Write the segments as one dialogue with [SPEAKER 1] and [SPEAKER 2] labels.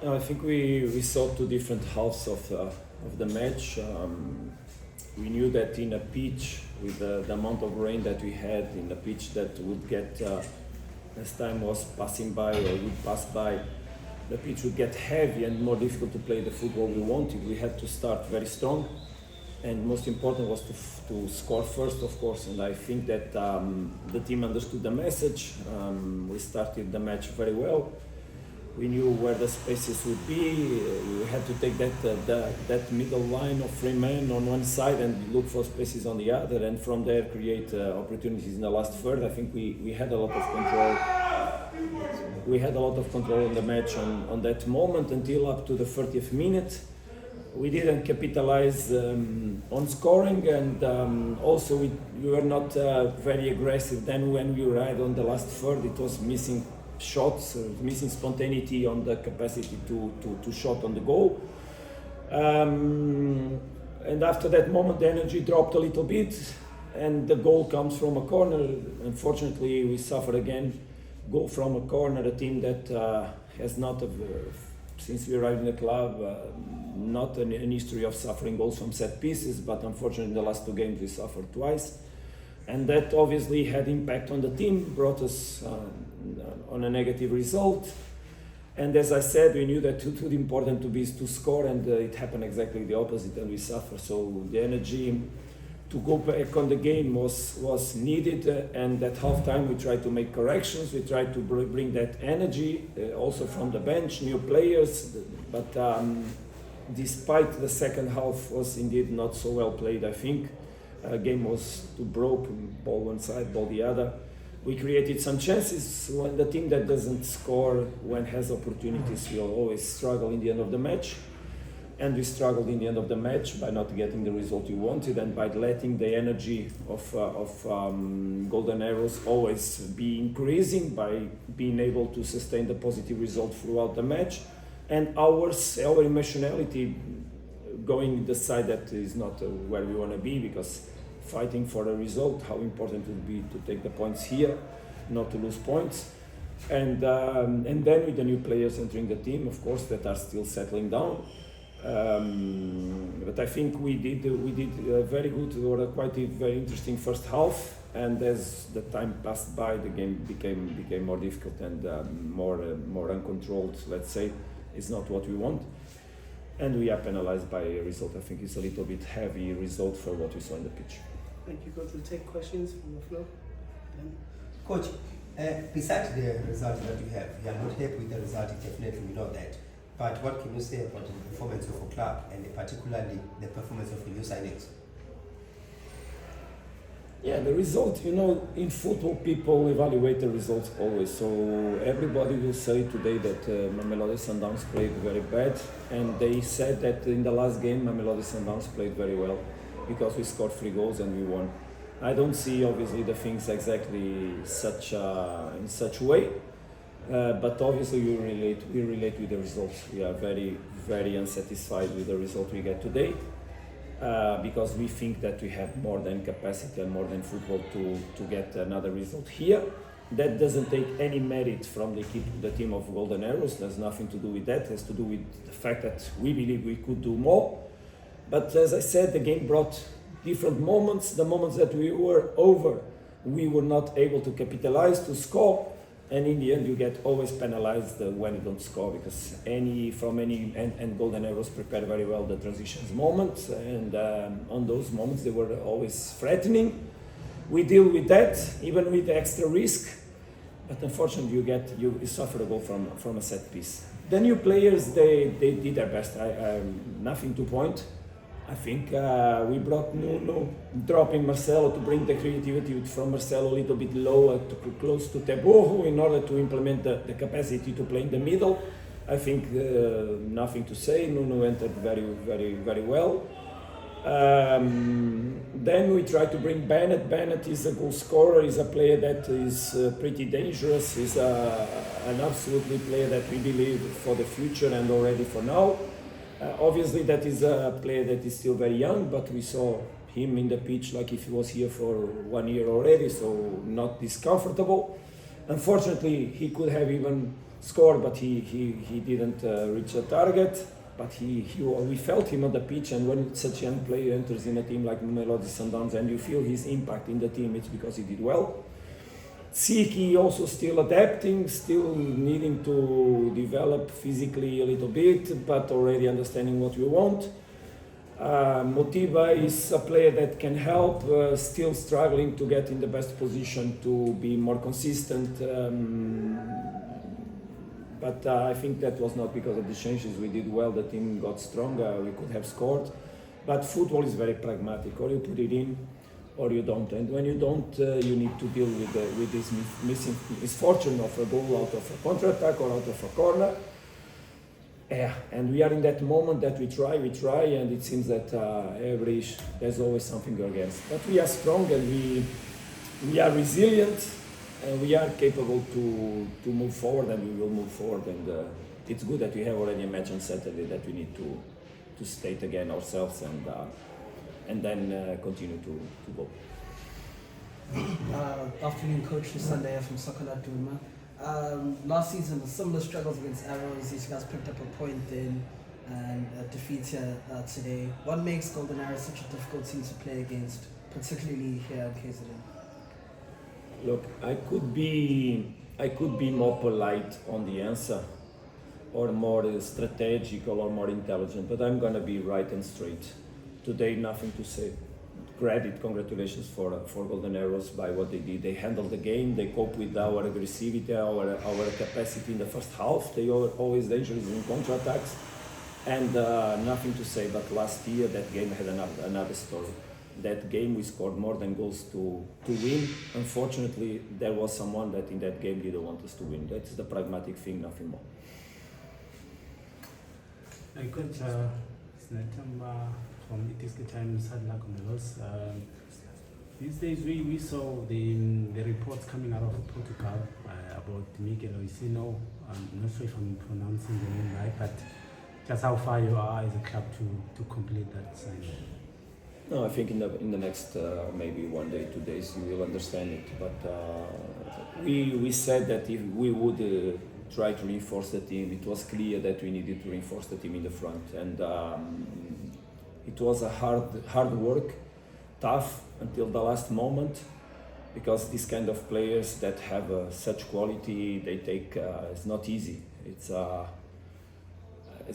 [SPEAKER 1] I think we saw two different halves of the match. We knew that in a pitch with the amount of rain that we had in a pitch that would get as time was passing by or would pass by, the pitch would get heavy and more difficult to play the football we wanted. We had to start very strong, and most important was to score first, of course. And I think that the team understood the message. We started the match very well. We knew where the spaces would be. We had to take that middle line of three men on one side and look for spaces on the other, and from there create opportunities in the last third. I think we had a lot of control. We had a lot of control in the match on that moment until up to the 30th minute. We didn't capitalize on scoring, and also we were not very aggressive. Then when we arrived on the last third, it was missing shots, missing spontaneity on the capacity to shot on the goal. And after that moment, the energy dropped a little bit, and the goal comes from a corner. Unfortunately, we suffer again. Goal from a corner, a team that has not, since we arrived in the club, not an history of suffering goals from set pieces, but unfortunately in the last two games we suffered twice. And that obviously had impact on the team, brought us on a negative result. And as I said, we knew that too important to be to score, and it happened exactly the opposite, and we suffered. So the energy to go back on the game was needed, and at halftime we tried to make corrections. We tried to bring that energy also from the bench, new players. But despite the second half was indeed not so well played, I think. Game was too broke, ball one side, ball the other. We created some chances. When the team that doesn't score, when has opportunities, will always struggle in the end of the match. And we struggled in the end of the match by not getting the result we wanted, and by letting the energy of Golden Arrows always be increasing, by being able to sustain the positive result throughout the match, and our emotionality going the side that is not where we want to be, because fighting for a result, how important it would be to take the points here, not to lose points. And then with the new players entering the team, of course, that are still settling down. But I think we did very good, or quite a very interesting first half. And as the time passed by, the game became more difficult and more uncontrolled. Let's say, is not what we want. And we are penalized by a result. I think it's a little bit heavy result for what we saw in the pitch.
[SPEAKER 2] Thank you. Coach, we'll take questions from the floor.
[SPEAKER 3] Coach, besides the result that you have, you are not happy with the result, definitely we know that. But what can you say about the performance of a club, and particularly the performance of the new signings?
[SPEAKER 1] Yeah, the result, in football people evaluate the results always. So everybody will say today that Mamelodi Sundowns played very bad, and they said that in the last game Mamelodi Sundowns played very well because we scored 3 goals and we won. I don't see obviously the things exactly in such way, but obviously we relate with the results. We are very, very unsatisfied with the result we get today. Because we think that we have more than capacity and more than football to get another result here. That doesn't take any merit from the team of Golden Arrows. There's nothing to do with that. It has to do with the fact that we believe we could do more. But as I said, the game brought different moments. The moments that we were over, we were not able to capitalize, to score. And in the end, you get always penalized when you don't score, because and Golden Arrows prepare very well the transitions moments, and on those moments they were always threatening. We deal with that, even with the extra risk, but unfortunately you suffer a goal from a set piece. The new players, they did their best. Nothing to point. I think we brought Nuno, dropping Marcelo to bring the creativity from Marcelo a little bit lower, close to Teboho, in order to implement the capacity to play in the middle. I think nothing to say. Nuno entered very, very, very well. Then we tried to bring Bennett. Bennett is a goal scorer. He's a player that is pretty dangerous. He's an absolutely player that we believe for the future and already for now. Obviously, that is a player that is still very young, but we saw him in the pitch like if he was here for 1 year already, so not discomfortable. Unfortunately, he could have even score, but he didn't reach the target. But we felt him on the pitch, and when such a young player enters in a team like Mamelodi Sundowns and you feel his impact in the team, it's because he did well. Siki also still adapting, still needing to develop physically a little bit, but already understanding what we want. Motiba is a player that can help, still struggling to get in the best position to be more consistent. But I think that was not because of the changes. We did well, the team got stronger, we could have scored. But football is very pragmatic, or you put it in or you don't. And when you don't, you need to deal with this misfortune of a goal out of a counter-attack or out of a corner. Yeah, and we are in that moment that we try, and it seems that there's always something against. But we are strong and we are resilient. And we are capable to move forward, and we will move forward. And it's good that we have already a match on Saturday that we need to state again ourselves and then continue to go.
[SPEAKER 2] Afternoon, Coach Sunday from Sokola Duma. Last season, the similar struggles against Arrows. These guys picked up a point then and a defeat here today. What makes Golden Arrows such a difficult team to play against, particularly here in KZN?
[SPEAKER 1] Look, I could be more polite on the answer, or more strategical or more intelligent, but I'm gonna be right and straight. Today, nothing to say. Congratulations for Golden Arrows by what they did. They handled the game, they coped with our aggressivity, our capacity in the first half. They were always dangerous in counter-attacks, and nothing to say, but last year that game had another story. That game we scored more than goals to win. Unfortunately, there was someone that in that game didn't want us to win. That's the pragmatic thing, nothing more.
[SPEAKER 4] Coach, Snetamba from Itiska Times had luck on the loss. These days we saw the reports coming out of Portugal about Miguel Reisinho. I'm not sure if I'm pronouncing the name right, but just how far you are as a club to complete that signing.
[SPEAKER 1] No, I think in the next maybe 1 day, 2 days you will understand it. But we said that if we would try to reinforce the team, it was clear that we needed to reinforce the team in the front, and it was a hard work, tough until the last moment, because these kind of players that have such quality, they take it's not easy. It's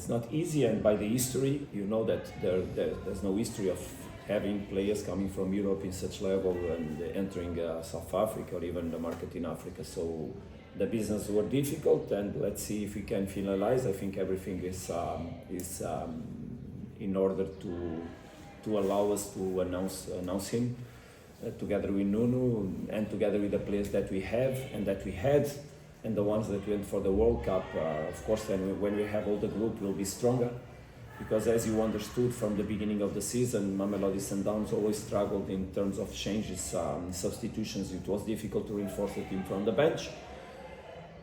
[SPEAKER 1] not easy, and by the history, you know that there's no history of having players coming from Europe in such level and entering South Africa or even the market in Africa. So the business were difficult, and let's see if we can finalize. I think everything is in order to allow us to announce him together with Nuno and together with the players that we have and that we had and the ones that went for the World Cup. Of course, then when we have all the group, we'll be stronger. Because as you understood from the beginning of the season, Mamelodi Sundowns always struggled in terms of changes, substitutions. It was difficult to reinforce the team from the bench.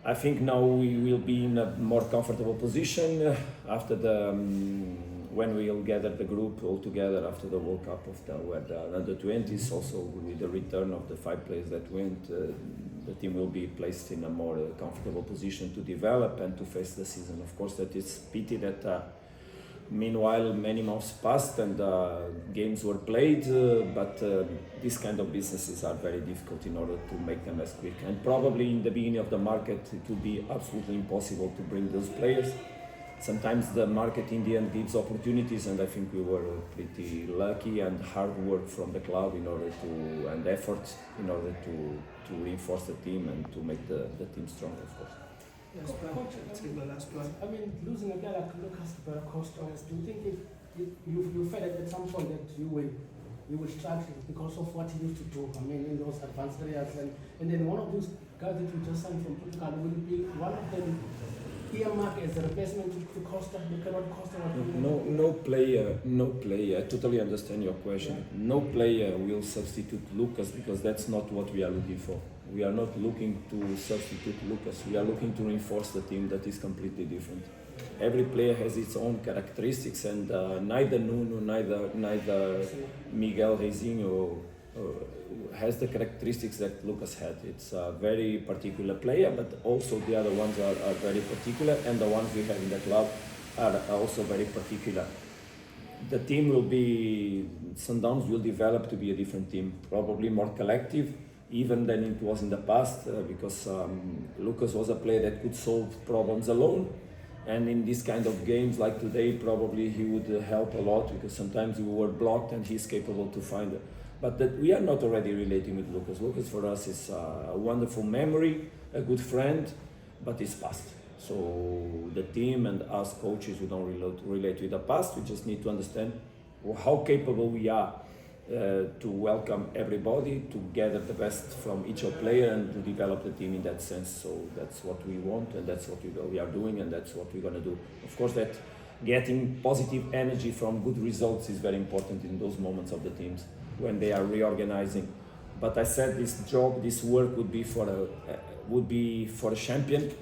[SPEAKER 1] I think now we will be in a more comfortable position after when we'll gather the group all together after the World Cup where the under-20s, also with the return of the 5 players that went, the team will be placed in a more comfortable position to develop and to face the season. Of course, that it's pity that meanwhile many months passed and games were played, but these kind of businesses are very difficult in order to make them as quick. And probably in the beginning of the market it will be absolutely impossible to bring those players. Sometimes the market in the end gives opportunities, and I think we were pretty lucky, and hard work from the club and effort in order to reinforce the team and to make the team stronger, of course.
[SPEAKER 2] Yes,
[SPEAKER 5] Coach,
[SPEAKER 2] take the last one.
[SPEAKER 5] I mean, losing a guy like Lucas Cardoso, do you think you felt at some point that you will struggle because of what he used to do? I mean, in those advanced areas, and then one of those guys that you just signed from Portugal, will be one of them earmarked as a replacement to Costa? You cannot Costa.
[SPEAKER 1] No player. I totally understand your question. Yeah. No player will substitute Lucas, because that's not what we are looking for. We are not looking to substitute Lucas. We are looking to reinforce the team that is completely different. Every player has its own characteristics, and neither Nuno, neither Miguel Reisinho has the characteristics that Lucas had. It's a very particular player, but also the other ones are very particular, and the ones we have in the club are also very particular. The team will be, Sundowns will develop to be a different team, probably more collective even than it was in the past, because Lucas was a player that could solve problems alone, and in this kind of games like today probably he would help a lot, because sometimes we were blocked and he's capable to find it. But that we are not already relating with Lucas. Lucas for us is a wonderful memory, a good friend, but it's past. So the team and us coaches, we don't relate with the past. We just need to understand how capable we are to welcome everybody, to gather the best from each player and to develop the team in that sense. So that's what we want, and that's what we are doing, and that's what we're going to do. Of course, that getting positive energy from good results is very important in those moments of the teams when they are reorganizing. But I said this job, this work would be for a champion,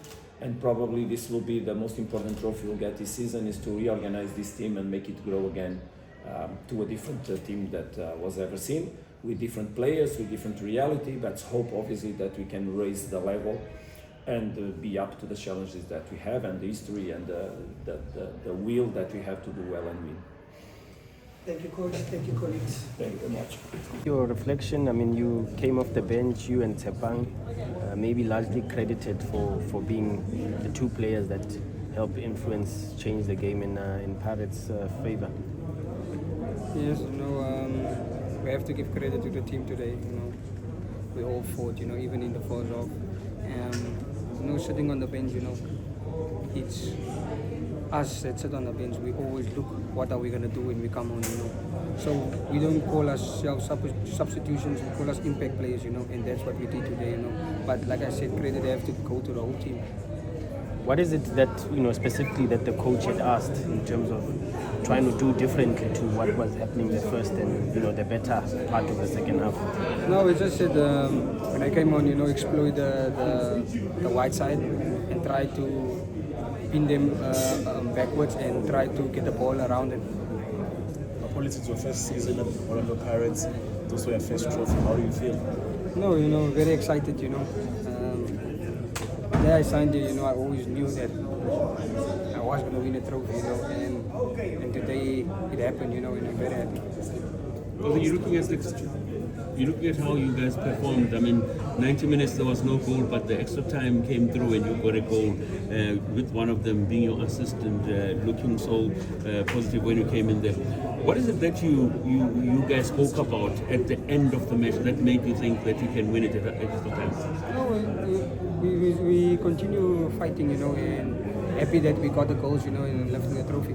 [SPEAKER 1] and probably this will be the most important trophy we'll get this season, is to reorganize this team and make it grow again to a different team that was ever seen, with different players, with different reality. Let's hope obviously that we can raise the level and be up to the challenges that we have, and the history and the will that we have to do well and win.
[SPEAKER 2] Thank you, coach. Thank you, colleagues.
[SPEAKER 1] Thank you very much.
[SPEAKER 6] Your reflection, I mean, you came off the bench, you and Tshepang, maybe largely credited for being the two players that helped influence, change the game in Pirates' favor.
[SPEAKER 7] Yes, we have to give credit to the team today. We all fought, even in the first half. Sitting on the bench, it's us that sit on the bench. We always look, what are we going to do when we come on, So we don't call ourselves substitutions, we call us impact players, and that's what we did today, But like I said, credit have to go to the whole team.
[SPEAKER 6] What is it that, specifically that the coach had asked in terms of trying to do differently to what was happening the first and, the better part of the second half?
[SPEAKER 7] No, we just said when I came on, exploit the wide side and try to pin them backwards and try to get the ball around them.
[SPEAKER 8] Apologies, it's your first season at Orlando Pirates. It's also your first trophy. How do you feel?
[SPEAKER 7] No, very excited, The day I signed it, I always knew that I was going to win a trophy, and today it happened, and I'm very happy.
[SPEAKER 9] Well, you're looking at how you guys performed. I mean, 90 minutes there was no goal, but the extra time came through and you got a goal, with one of them being your assistant, looking so positive when you came in there. What is it that you guys spoke about at the end of the match that made you think that you can win it at extra time?
[SPEAKER 7] No, we continue fighting, and happy that we got the goals, and lifting the trophy.